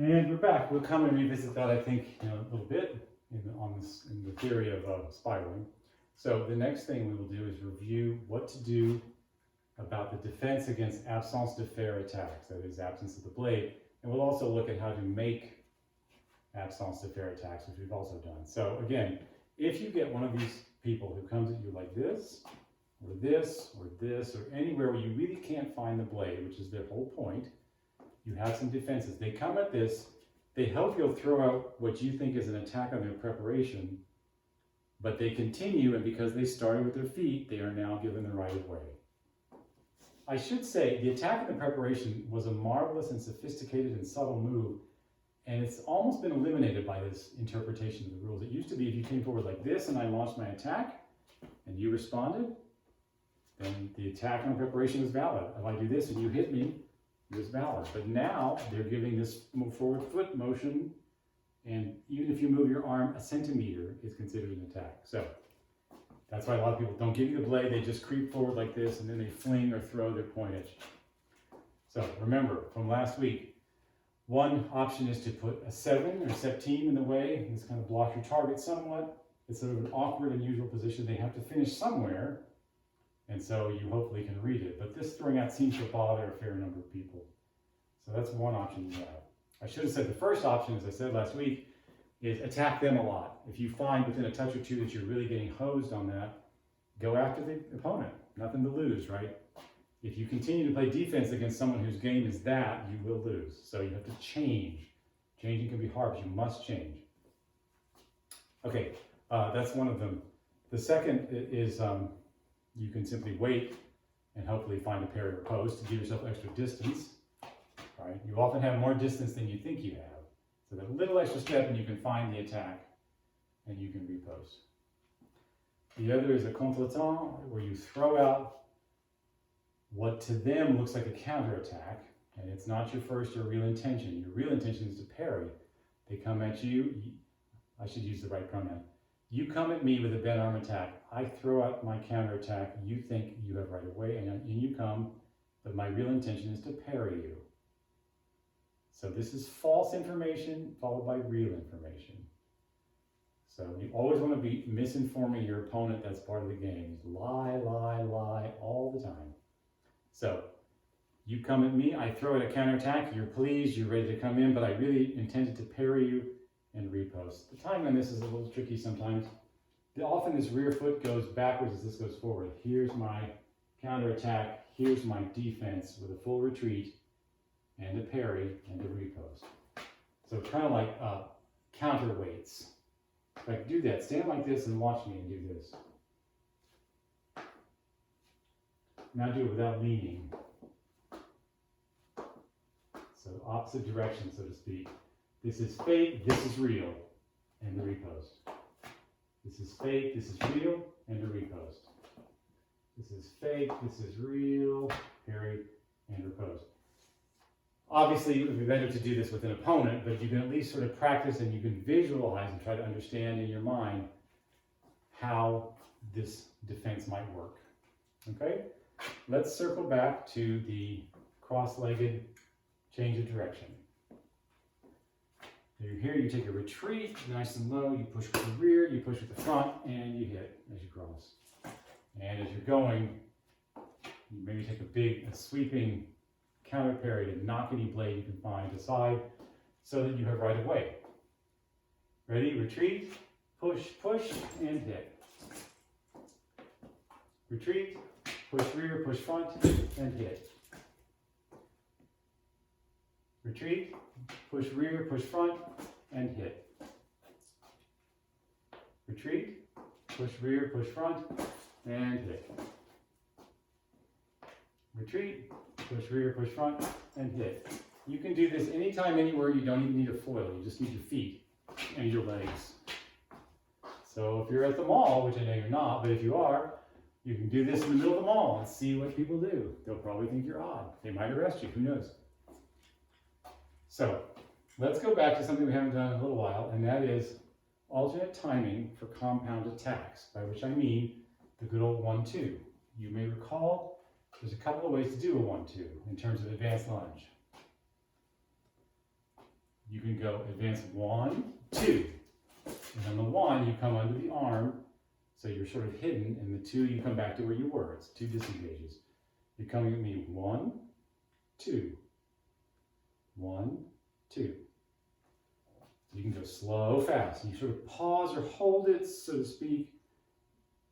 And we're back. We'll come and revisit that, I think, a little bit in the theory of spiraling. So the next thing we will do is review what to do about the defense against absence de fer attacks, that is, absence of the blade. And we'll also look at how to make absence de fer attacks, which we've also done. So again, if you get one of these people who comes at you like this, or this, or this, or anywhere where you really can't find the blade, which is their whole point, you have some defenses. They come at this, they hope you'll throw out what you think is an attack on their preparation, but they continue, and because they started with their feet, they are now given the right of way. I should say, the attack in the preparation was a marvelous and sophisticated and subtle move, and it's almost been eliminated by this interpretation of the rules. It used to be if you came forward like this and I launched my attack, and you responded, then the attack on preparation was valid. If I do this and you hit me, it was valid. But now they're giving this forward foot motion, and even if you move your arm a centimeter, it's considered an attack. So that's why a lot of people don't give you the blade, they just creep forward like this, and then they fling or throw their point edge. So remember, from last week, one option is to put a 7 or 17 in the way, and this kind of blocks your target somewhat. It's sort of an awkward, unusual position. They have to finish somewhere, and so you hopefully can read it. But this throwing out seems to bother a fair number of people. So that's one option you have. I should have said the first option, as I said last week, is attack them a lot. If you find within a touch or two that you're really getting hosed on that, go after the opponent. Nothing to lose, right? If you continue to play defense against someone whose game is that, you will lose. So you have to change. Changing can be hard, but you must change. Okay, that's one of them. The second is you can simply wait and hopefully find a parry or post to give yourself extra distance. Right? You often have more distance than you think you have. So that little extra step and you can find the attack and you can repost. The other is a contretemps, where you throw out what to them looks like a counterattack, and it's not your first or real intention. Your real intention is to parry. They come at you, I should use the right pronoun. You come at me with a bent arm attack. I throw out my counterattack. You think you have right of way, and in you come, but my real intention is to parry you. So this is false information followed by real information. So you always want to be misinforming your opponent. That's part of the game. Lie, lie, lie all the time. So you come at me, I throw out a counterattack, you're pleased, you're ready to come in, but I really intended to parry you and repost. The timing on this is a little tricky sometimes. Often this rear foot goes backwards as this goes forward. Here's my counterattack, here's my defense with a full retreat and a parry and a repost. So kind of like counterweights. If I could do that, stand like this and watch me and do this. Now do it without leaning. So opposite direction, so to speak. This is fake, this is real, and the repost. This is fake, this is real, and the repost. This is fake, this is real, parry, and repost. Obviously, it would be better to do this with an opponent, but you can at least sort of practice and you can visualize and try to understand in your mind how this defense might work. Okay? Let's circle back to the cross-legged change of direction. You're here, you take a retreat, nice and low, you push with the rear, you push with the front, and you hit as you cross. And as you're going, you maybe take a sweeping counter parry to knock any blade you can find aside so that you have right of way. Ready? Retreat, push, push, and hit. Retreat, push rear, push front, and hit. Retreat, push rear, push front, and hit. Retreat, push rear, push front, and hit. Retreat, push rear, push front, and hit. You can do this anytime, anywhere. You don't even need a foil. You just need your feet and your legs. So if you're at the mall, which I know you're not, but if you are, you can do this in the middle of the mall and see what people do. They'll probably think you're odd. They might arrest you. Who knows? So let's go back to something we haven't done in a little while, and that is alternate timing for compound attacks, by which I mean the good old 1-2. You may recall there's a couple of ways to do a 1-2 in terms of advanced lunge. you can go advance 1, 2. And on the 1, you come under the arm, so you're sort of hidden, and the 2, you come back to where you were. It's 2 disengages. You're coming at me 1, 2, 1, 2. You can go slow, fast. You sort of pause or hold it, so to speak,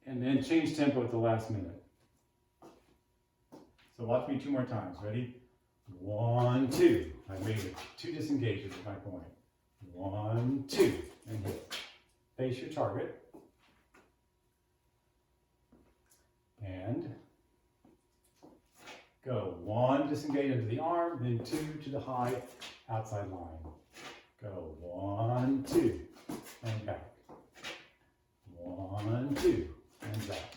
and then change tempo at the last minute. So watch me 2 more times. Ready? 1, 2. I made it 2 disengages at my point. 1, 2, and hit. Face your target. And go 1, disengage into the arm, then 2 to the high outside line. Go 1, 2, and back. 1, 2, and back.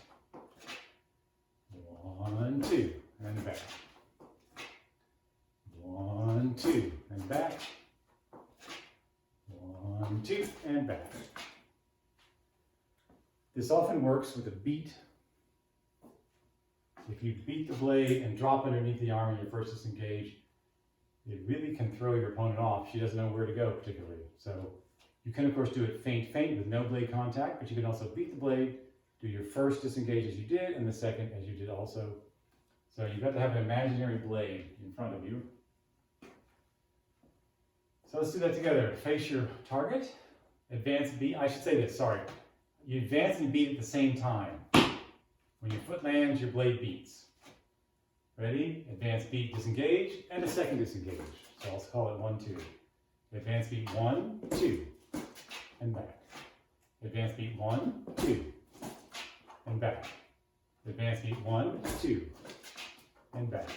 1, 2, and back. 1, 2, and back. 1, 2, and back. This often works with a beat. If you beat the blade and drop underneath the arm in your first disengage, it really can throw your opponent off. She doesn't know where to go particularly. So you can of course do it feint with no blade contact, but you can also beat the blade, do your first disengage as you did, and the second as you did also. So you've got to have an imaginary blade in front of you. So let's do that together. Face your target, advance, beat. I should say this, sorry. You advance and beat at the same time. When your foot lands, your blade beats. Ready? Advance, beat, disengage, and a second disengage. So I'll call it 1, 2. Advance, beat, 1, 2, and back. Advance, beat, 1, 2, and back. Advance, beat, 1, 2, and back.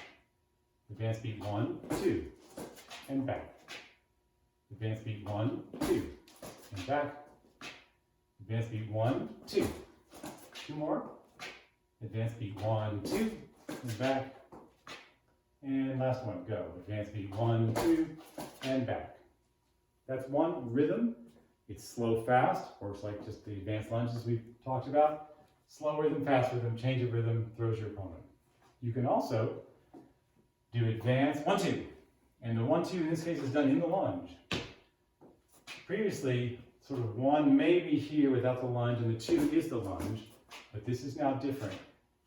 Advance, beat, 1, 2, and back. Advance, beat, 1, 2, and back. Advance, beat, 1, 2. 2 more. Advance, beat, 1, 2, and back. And last one, go. Advance, beat, 1, 2, and back. That's one rhythm. It's slow, fast, works like just the advanced lunges we've talked about. Slow rhythm, fast rhythm, change of rhythm, throws your opponent. You can also do advance, 1, 2. And the 1, 2 in this case is done in the lunge. Previously, sort of 1 may be here without the lunge, and the 2 is the lunge, but this is now different.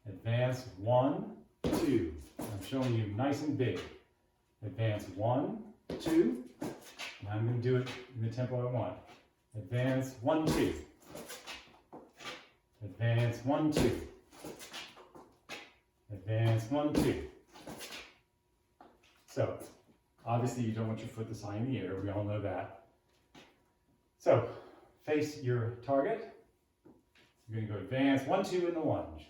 Advance, 1, 2. I'm showing you nice and big. Advance, 1, 2. Now I'm going to do it in the tempo I want. Advance, 1, 2. Advance, 1, 2. Advance, 1, 2. So, obviously you don't want your foot this high in the air. We all know that. So, face your target. You're going to go advance, 1, 2 in the lunge.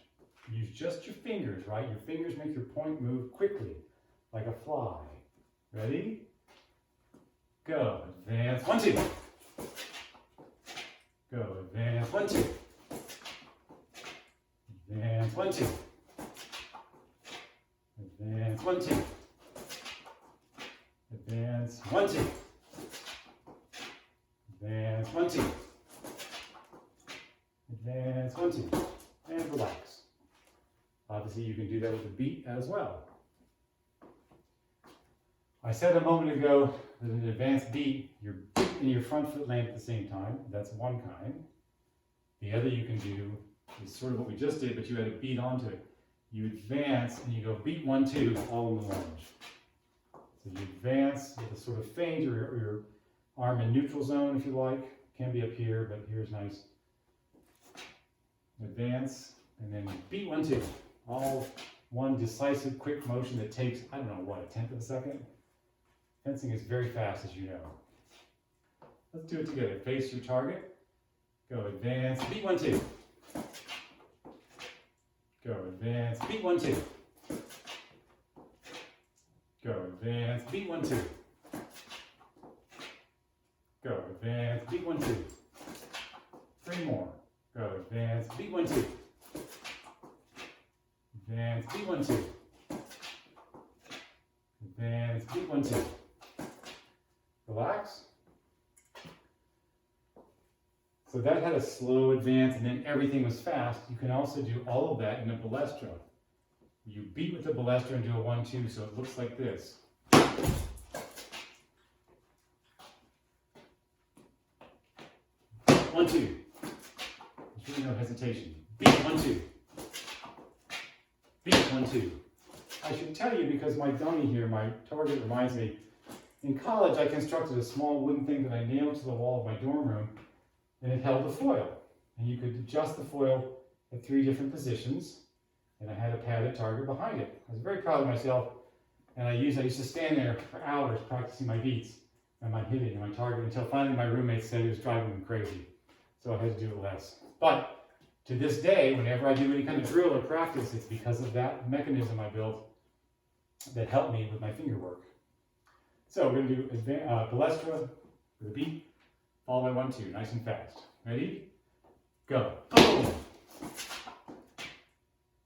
Use just your fingers, right? Your fingers make your point move quickly, like a fly. Ready? Go. Advance, 1, 2. Go. Advance, 1, 2. Advance, 1, 2. Advance, 1, 2. Advance, 1, 2. Advance, 1, 2. Advance, 1, 2. And relax. Obviously, you can do that with a beat as well. I said a moment ago that in an advanced beat, your beat and your front foot land at the same time. That's one kind. The other you can do is sort of what we just did, but you had a beat onto it. You advance and you go beat, 1, 2, all in the lunge. So you advance with a sort of feint or your arm in neutral zone, if you like. Can be up here, but here's nice. Advance, and then beat, 1, 2. All one decisive, quick motion that takes, I don't know, what, a tenth of a second? Fencing is very fast, as you know. Let's do it together. Face your target. Go advance, beat, 1, 2. Go advance, beat, 1, 2. Go advance, beat, 1, 2. Go advance, beat, 1, 2. 3 more. Go advance, beat, 1, 2. Advance, beat, 1, 2. Advance, beat, 1, 2. Relax. So that had a slow advance and then everything was fast. You can also do all of that in a balestra. You beat with the balestra and do a 1, 2, so it looks like this. recitation. Beat 1, 2. Beat 1, 2. I should tell you because my dummy here, my target, reminds me. In college, I constructed a small wooden thing that I nailed to the wall of my dorm room, and it held a foil. And you could adjust the foil at 3 different positions, and I had a padded target behind it. I was very proud of myself, and I used to stand there for hours practicing my beats and my hitting and my target until finally my roommates said it was driving them crazy. So I had to do it less. But to this day, whenever I do any kind of drill or practice, it's because of that mechanism I built that helped me with my finger work. So we're going to do balestra with a beat, followed by 1, 2, nice and fast. Ready? Go. Boom.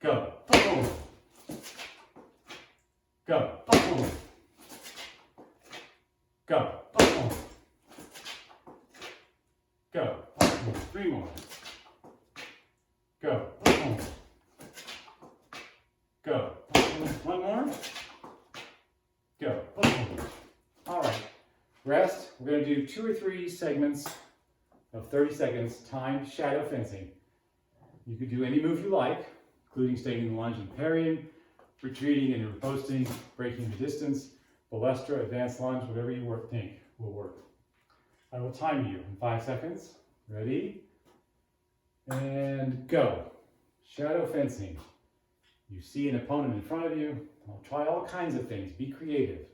Go. Boom. Go. Boom. Go. Boom. Go. Boom. 3 more. Go. Boom. Go. Boom. 1 more. Go. Boom. All right. Rest. We're going to do 2 or 3 segments of 30 seconds, timed shadow fencing. You could do any move you like, including staying in the lunge and parrying, retreating and riposting, breaking the distance, balestra, advanced lunge, whatever you think will work. I will time you in 5 seconds. Ready? And go. Shadow fencing. You see an opponent in front of you. I'll try all kinds of things. Be creative.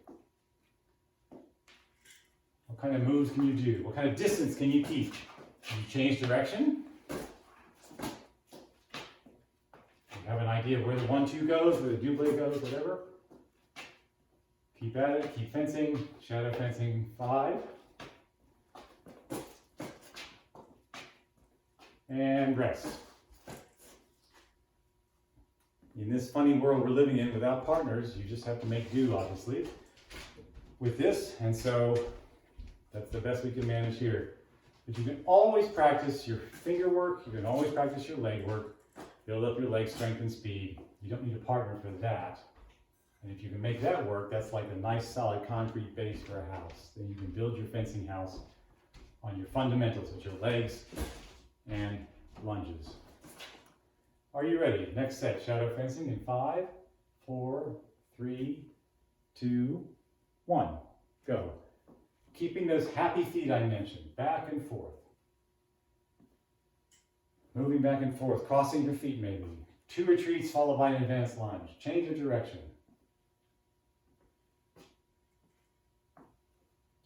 What kind of moves can you do? What kind of distance can you keep? Can you change direction? You have an idea of where the 1, 2 goes, where the double goes, whatever. Keep at it, keep fencing, shadow fencing 5. And rest. In this funny world we're living in without partners, you just have to make do, obviously, with this, and so that's the best we can manage here. But you can always practice your finger work, you can always practice your leg work, build up your leg strength and speed. You don't need a partner for that. And if you can make that work, that's like a nice solid concrete base for a house. Then you can build your fencing house on your fundamentals, with your legs and lunges. Are you ready? Next set, shadow fencing in 5, 4, 3, 2, 1. Go. Keeping those happy feet I mentioned, back and forth. Moving back and forth, crossing your feet maybe. 2 retreats followed by an advanced lunge. Change of direction.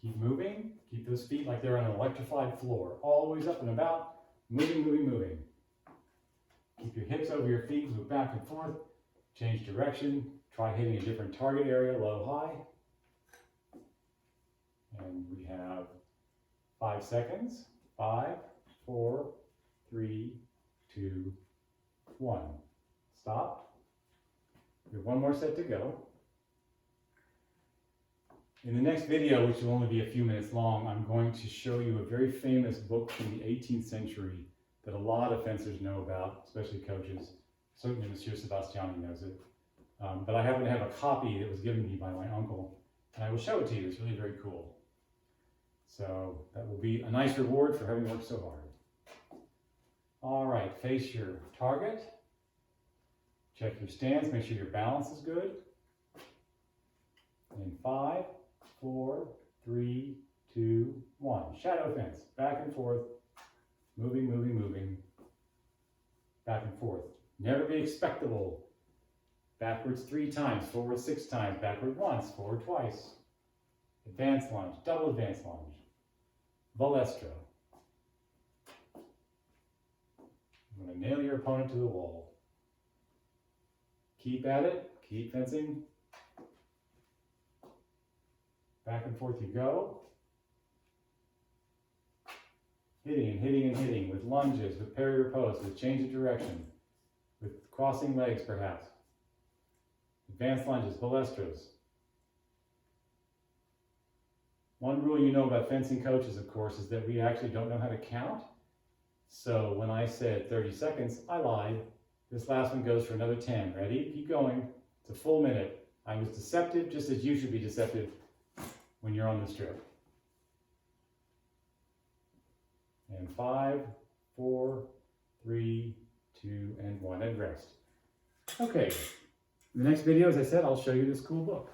Keep moving. Keep those feet like they're on an electrified floor. Always up and about. Moving, moving, moving. Keep your hips over your feet. Move back and forth. Change direction. Try hitting a different target area, low, high. And we have 5 seconds. 5, 4, 3, 2, 1. Stop. We have 1 more set to go. In the next video, which will only be a few minutes long, I'm going to show you a very famous book from the 18th century that a lot of fencers know about, especially coaches. Certainly Monsieur Sebastiani knows it. But I happen to have a copy that was given me by my uncle, and I will show it to you. It's really very cool. So that will be a nice reward for having worked so hard. All right, face your target. Check your stance, make sure your balance is good. In 5, 4, 3, 2, 1. Shadow fence, back and forth, moving, moving, moving, back and forth. Never be expectable. Backwards 3 times, forward 6 times, backward once, forward twice. Advanced lunge, double advanced lunge. Balestra. I'm going to nail your opponent to the wall. Keep at it, keep fencing. Back and forth you go. Hitting and hitting and hitting with lunges, with parry repose, with change of direction, with crossing legs perhaps. Advanced lunges, balestras. One rule you know about fencing coaches, of course, is that we actually don't know how to count. So when I said 30 seconds, I lied. This last one goes for another 10. Ready? Keep going. It's a full minute. I was deceptive, just as you should be deceptive when you're on the strip. And 5, 4, 3, 2, and 1, and rest. Okay, in the next video, as I said, I'll show you this cool book.